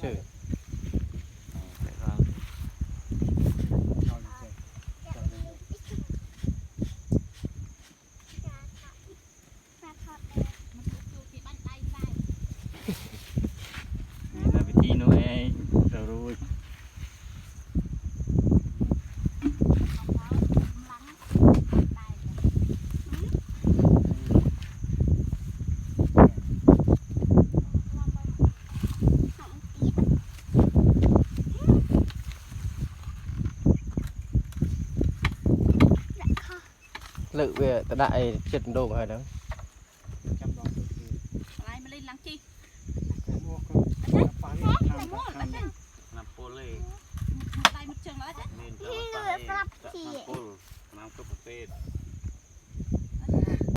chơi là vị trí nó e rồi เลือกเวทได้เจ็ดโดงอะไรนะ อะไรมาเล่นล้างจี น้ำปูเลย ตายมันเชิงแล้วจ้ะ นี่จะไปน้ำปูน้ำกระปุกเป็ด